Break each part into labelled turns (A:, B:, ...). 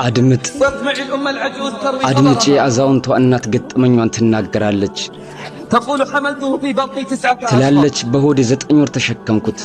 A: አድምጥ አድምጪ አዛውንቷ እናት ገጠመኛዋን ትናገራለች ትላለች በሆዴ 9 ወር ተሸከምኩት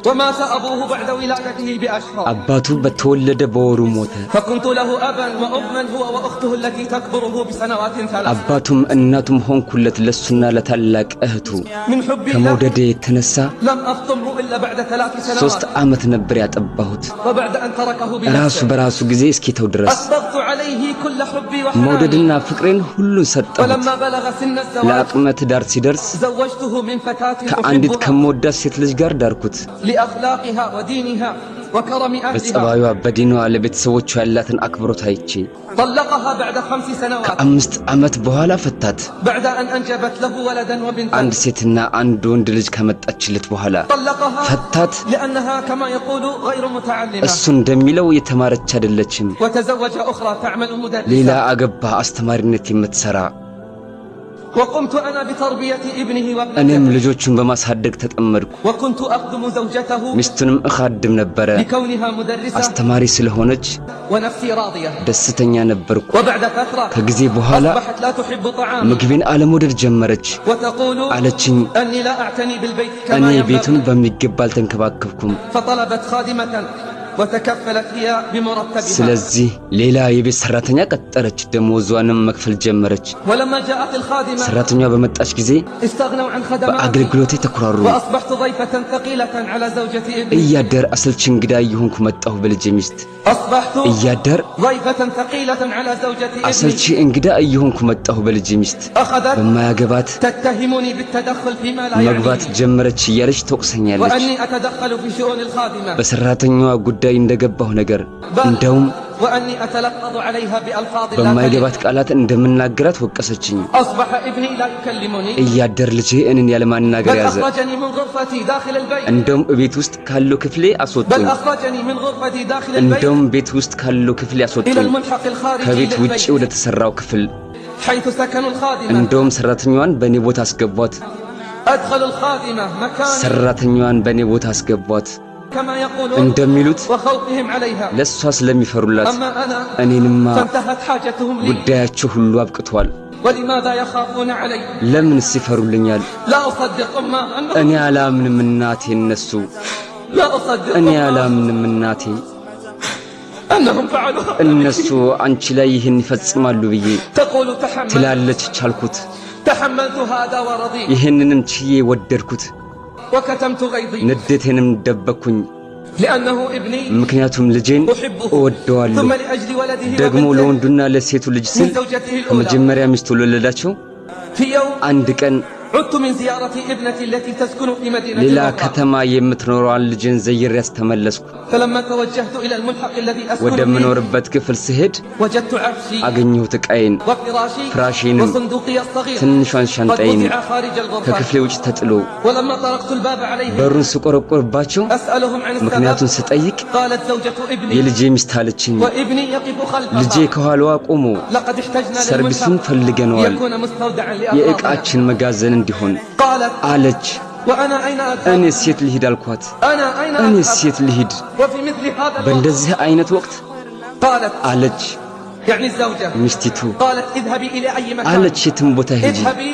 B: ومات أبوه بعد ولادته بأشهر
A: አባቱ በተወለደ በወሩ ሞተ
B: فكنت له أبا وأما هو وأخته التي تكبره بسنوات 3
A: አባቱም እናቱም ሆንኩለት ለሱና ለታላቅ እህቱ
B: من حبي
A: ከመውደዴ የተነሳ
B: لم أفطمه إلا بعد 3 سنوات
A: 3 ዓመት ነበር ያጠባሁት
B: وبعد أن تركه
A: ራሱ በራሱ ጊዜ እስኪተው ድረስ
B: أسبغت عليه كل حبي وحناني
A: መውደድና ፍቅሬን ሁሉ ሰጠሁት
B: ولما بلغ سن الزواج
A: ለአቅመ ትዳር ሲደርስ
B: زوجته من فتاة
A: ከአንዲት
B: أحبها
A: ከመወዳት ሴት ልጅ ጋር ዳርኩት
B: لأخلاقها ودينها وكرم أهلها
A: በጸባዩዋ በዲኗ ለቤተሰቦቿ ያላትን አክብሮት አይቼ
B: طلقها بعد 5 سنوات
A: ከ5 ዓመት በኋላ ፈታት
B: بعد أن أنجبت له ولدا وبنتا
A: አንድ ሴትና አንድ ወንድ ልጅ ከመጣችለት በኋላ
B: طلقها
A: ፈታት
B: لأنها كما يقول غير متعلمة
A: እሱ እንደሚለው የተማረች አይደለችም
B: وتزوج أخرى تعمل
A: ሌላ
B: مدرسة
A: አገባ አስተማሪነት የምትሰራ
B: وقمت أنا بتربية ابنه
A: እኔም
B: وابنته
A: ልጆቹን በማሳደግ ተጠመድኩ
B: وكنت أخدم زوجته
A: ሚስቱንም እኻድም ነበር
B: لكونها مدرسة
A: አስተማሪ ስለሆነች
B: ونفسي راضية
A: ደስተኛ ነበርኩ
B: وبعد فترة
A: ከጊዜ በኋላ
B: أصبحت لا تحب طعامي
A: ምግቤን አለመውደድ ጀመረች
B: وتقول
A: አለችኝ
B: أني لا أعتني بالبيت
A: እኔ
B: كما
A: ቤቱን
B: ينبغي
A: በሚገባ አልተንከባከብኩም
B: فطلبت خادمة وتكفلت هي بمرتبها
A: ስለዚህ ሌላ የቤት ሰራተኛ ቀጠረች ደሞዟንም መክፈል ጀመረች
B: ولما جاءت الخادمة
A: ሰራተኛዋ በመጣች ጊዜ
B: استغنوا عن خدماتي
A: በአገልግሎቴ ተኩራሩ
B: وأصبحت ضيفة ثقيلة على زوجة ابني
A: እያደር አሰልቺ እንግዳ ይሁንኩ መጣሁ በልጄ ሚስት
B: أصبحت
A: እያደር
B: ضيفة ثقيلة على زوجة
A: አሰልቺ
B: ابني
A: እንግዳ ይሁንኩ መጣሁ በልጄ ሚስት
B: أخذت
A: በማያገባት
B: تتهمني بالتدخل فيما لا
A: መግባት
B: يعنيني
A: ጀመረች እያለች ተወቅሰኛለች
B: وأني أتدخل في شؤون الخادمة
A: በሰራተኛዋ ጉዳይ እንደገባሁ ነገር እንደውም
B: وأني أتلفظ عليها بألفاظ لا
A: በማይገባት
B: تليق
A: ቃላት እንደምናገራት ወቀሰችኝ
B: أصبح ابني لا يكلمني
A: እያደር ልጄ እኔን ያለማናገር
B: بل
A: ያዘ
B: أخرجني من غرفتي داخل البيت
A: እንደውም ቤት ውስጥ ካለው ክፍሌ
B: بل
A: አስወጡኝ
B: أخرجني من غرفتي داخل البيت
A: እንደውም ቤት ውስጥ ካለው ክፍሌ
B: إلى
A: አስወጡኝ
B: الملحق الخارجي
A: ከቤት ውጪ
B: للبيت
A: ወደ ተሰራው ክፍል
B: حيث سكن الخادمة
A: እንደውም ሰራተኛዋን በኔ ቦታ አስገቧት
B: أدخل الخادمة مكان
A: ሰራተኛዋን በኔ ቦታ አስገቧት
B: كما يقولون
A: እንደሚሉት
B: وخوفهم عليها
A: ለሷ ስለሚፈሩላት
B: أما أنا
A: እኔንማ
B: فانتهت حاجتهم لي
A: ጉዳያቸው ሁሉ አብቅቷል
B: ولماذا يخافون علي
A: ለምንስ ይፈሩልኛል
B: لا أصدق أمه
A: እኔ አላምንም እናቴ እነሱ
B: لا أصدق
A: እኔ
B: أمه
A: አላምንም እናቴ
B: أنهم فعلوا
A: እነሱ አንቺ ላይ ይህን ይፈጽማሉ ብዬ
B: تقول تحمل
A: ትላለች ቻልኩት
B: تحملت هذا ورضيت
A: ይህንንም ችዬ ወደድኩት
B: وكتمت غيظي
A: ንዴቴንም ደበኩኝ
B: لأنه ابني
A: ምክንያቱም ልጄን
B: أحبه
A: እወደዋለሁ
B: ثم لأجل ولده
A: ደግሞ
B: وبنته
A: ለወንዱና ለሴቱ ልጅ
B: من
A: ስል
B: زوجته الأولى
A: ከመጀመሪያ ሚስቱ ለወለዳቸው
B: في يوم
A: አንድ ቀን
B: عدت من زيارة ابنتي التي تسكن في مدينة
A: ሌላ
B: أخرى
A: ከተማ የምትኖረዋን ልጄን ዘይሬ ያስተመለስኩ
B: فلما توجهت إلى الملحق الذي أسكن
A: ወደ
B: فيه
A: ምኖርበት ክፍል ስሄድ
B: وجدت عفشي
A: አገኘሁት ዕቃዬን
B: وفراشي
A: فراشيንም
B: وصندوقي الصغير
A: ትንሿን
B: قد
A: ሻንጣዬን
B: وضع خارج الغرفة
A: ከክፍሌ ውጭ ተጥሎ
B: ولما طرقت الباب عليهم
A: በሩን ስቆረቆርባቸው
B: أسألهم عن
A: ምክንያቱን
B: السبب
A: ስጠይቅ
B: قالت زوجة ابني
A: የልጄ ሚስት አለችኝ
B: وابني يقف
A: ልጄ
B: خلفها
A: ከኋላዋ ቆሞ
B: لقد احتجنا
A: ሰርቪሱን
B: للملحق
A: ፈልገነዋል
B: ليكون مستودعا لأغراضنا
A: የዕቃችን መጋዘን እንዲሆን
B: قالت
A: አለች
B: وأنا أين أذهب
A: እኔ ሴት ልሂድ አልኳት
B: أنا أين
A: እኔ
B: أذهب
A: ሴት ልሂድ
B: وفي مثل هذا الوقت
A: በእንደዚህ አይነት ወቅት
B: قالت
A: አለች
B: يعني الزوجة
A: ሚስቲቱ
B: قالت اذهبي إلى أي مكان
A: አለች የትም ቦታ ሂጂ
B: اذهبي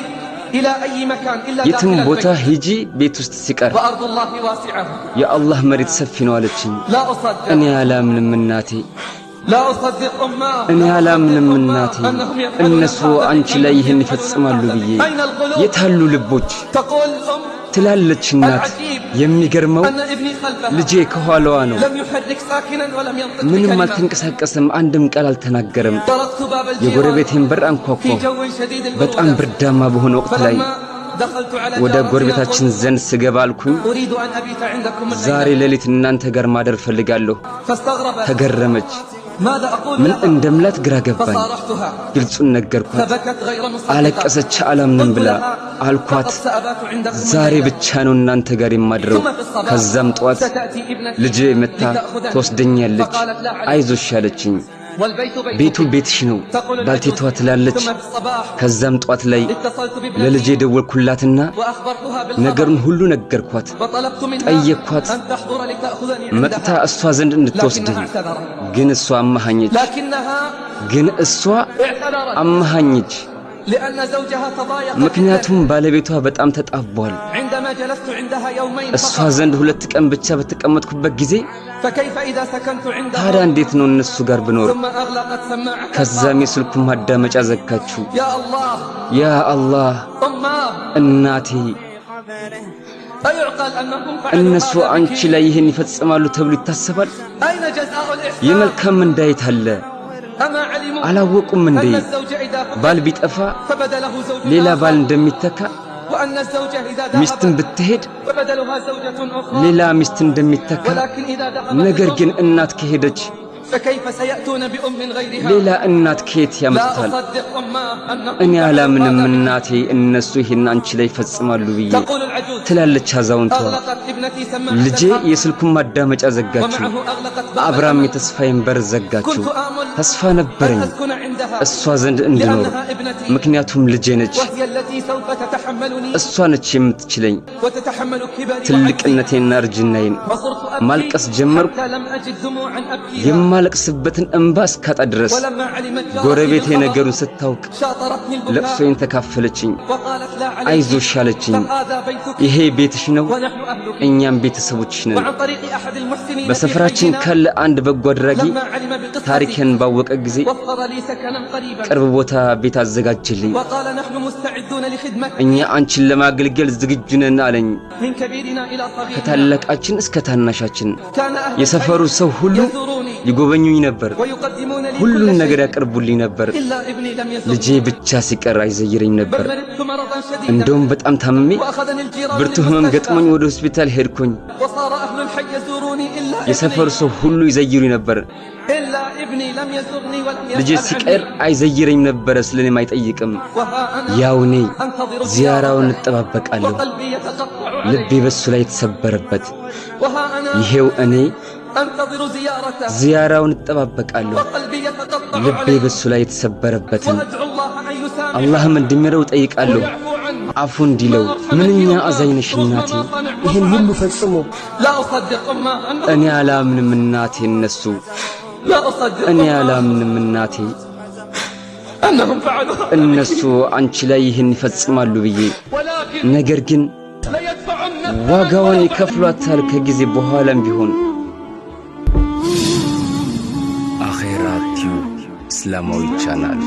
B: إلى أي مكان إلا
A: የትም
B: داخل
A: ቦታ
B: البيت
A: ሂጂ ቤት ውስጥ ሲቀር
B: وأرض الله واسعة
A: የአላህ መሬት ሰፊ ነው አለችኝ
B: لا أصدق
A: እኔ አላምንም እናቴ
B: لا أصدق أمه
A: እኔ
B: لا
A: አላምንም
B: أصدق
A: እናቴ
B: أمه أنهم يفعلون
A: እነሱ
B: هذا
A: አንቺ ላይ
B: بأيديهم
A: ይህን
B: يفعلون
A: ይፈጽማሉ
B: هذا.
A: ብዬ
B: أين القلوب
A: የታሉ ልቦች
B: تقول أم
A: ትላለች እናት የሚገርመው
B: أن ابني خلفها
A: ልጄ ከኋላዋ ነው
B: لم يحرك ساكنا ولم ينطق
A: ምንም
B: بكلمة
A: አልተንቀሳቀሰም አንድም ቃል አልተናገረም
B: طرقت باب الجيران
A: የጎረቤቴን በር አንኳኳ
B: في جو شديد
A: በጣም
B: البرودة
A: ብርዳማ በሆነ ወቅት ላይ
B: فلما دخلت على
A: ወደ
B: جارتنا
A: ጎረቤታችን
B: قلت
A: ዘንድ ስገባ አልኩኝ
B: أريد أن أبيت عندكم
A: ዛሬ
B: الليلة
A: ሌሊት እናንተ ጋር ማደር ፈልጋለሁ
B: فاستغربت
A: ተገረመች
B: ماذا أقول
A: ምን
B: لها
A: እንደምላት ግራ ገባኝ
B: فصارحتها
A: ግልጹን ነገርኳት
B: فبكت غير مصدقة
A: አለቀሰች አላምንም ብላ አልኳት
B: فقد سأبات عندكم
A: ዛሬ
B: الليلة
A: ብቻ ነው እናንተ ጋር የማድረው
B: ثم في الصباح
A: ከዛም ጠዋት
B: ستأتي ابنتي
A: ልጄ መታ
B: لتأخذني
A: ትወስደኛለች
B: فقالت لا عليك
A: አይዞሽ ያለችኝ ቤቱ ቤትሽ ነው ባልቴቷ ትላለች። ከዛም ጧት ላይ ለልጄ ደወልኩላትና ነገሩን ሁሉ ነገርኳት። ጠየቅኳት መጥታ እሷ ዘንድ እንድትወስደኝ፣ ግን እሷ አማሃኘች። ምክንያቱም ባለቤቷ በጣም ተጣቧል። እሷ ዘንድ 2 ቀን ብቻ በተቀመጥኩበት ጊዜ ታዲያ እንዴት ነው እነሱ ጋር ብኖር? ከዛም የስልኩን ማዳመጫ ዘጋችሁ። ያ አላህ እናቴ፣ እነሱ አንቺ ላይ ይህን ይፈጽማሉ ተብሎ ይታሰባል? የመልካም እንዳይት አለ አላወቁም እንዴ? ባል ቢጠፋ ሌላ ባል እንደሚተካ፣ ሚስትን ብትሄድ ሌላ ሚስት እንደሚተካ፣ ነገር ግን እናት ከሄደች ሌላ እናት ከየት ያመጣል? እኔ አላምንም እናቴ እነሱ ይሄን አንቺ ላይ ይፈጽማሉ ብዬ ትላለች አዛውንቷ። ልጄ የስልኩን ማዳመጫ ዘጋችሁ፣ አብራም የተስፋዬን በር ዘጋችሁ። ተስፋ ነበረኝ እሷ ዘንድ እንድኖር፣ ምክንያቱም ልጄ ነች። እሷ ነች የምትችለኝ። ትልቅነቴና እርጅናዬን ማልቀስ ጀመርኩ። የማለቅስበትን እንባ እስካጣ ድረስ ጎረቤቴ ነገሩን ስታውቅ ለቅሶዬን ተካፈለችኝ። አይዞሽ አለችኝ። ይሄ ቤትሽ ነው፣ እኛም ቤተሰቦችሽ ነን። በሰፈራችን ካለ አንድ በጎ አድራጊ ታሪኬን ባወቀ ጊዜ ቅርብ ቦታ ቤት አዘጋጀልኝ። እኛ አንቺን ለማገልገል ዝግጁ ነን አለኝ። ከታላቃችን እስከ ታናሻችን የሰፈሩ ሰው ሁሉ ይጎበኙኝ ነበር፣ ሁሉም ነገር ያቀርቡልኝ ነበር። ልጄ ብቻ ሲቀር አይዘይረኝ ነበር። እንደውም በጣም ታምሜ ብርቱ ህመም ገጥሞኝ ወደ ሆስፒታል ሄድኩኝ። የሰፈሩ ሰው ሁሉ ይዘይሩኝ ነበር። ልጄ ሲቀር አይዘይረኝ ነበር፣ ስለኔም አይጠይቅም። ያው እኔ ዚያራውን እጠባበቃለሁ። ልቤ በሱ ላይ የተሰበረበት ይሄው እኔ ዚያራውን እጠባበቃለሁ። ልቤ በሱ ላይ የተሰበረበትን አላህም እንዲምረው ጠይቃለሁ፣ አፉ እንዲለው። ምንኛ አዛኝነሽ እናቴ፣ ይሄን ሁሉ ፈጽሞ እኔ አላምንም እናቴ፣ እኔ አላምንም እናቴ እነሱ አንቺ ላይ ይህን ይፈጽማሉ ብዬ። ነገር ግን ዋጋውን ይከፍሏታል ከጊዜ በኋላም ቢሆን። አኺራ ቲዩብ እስላማዊ ቻናል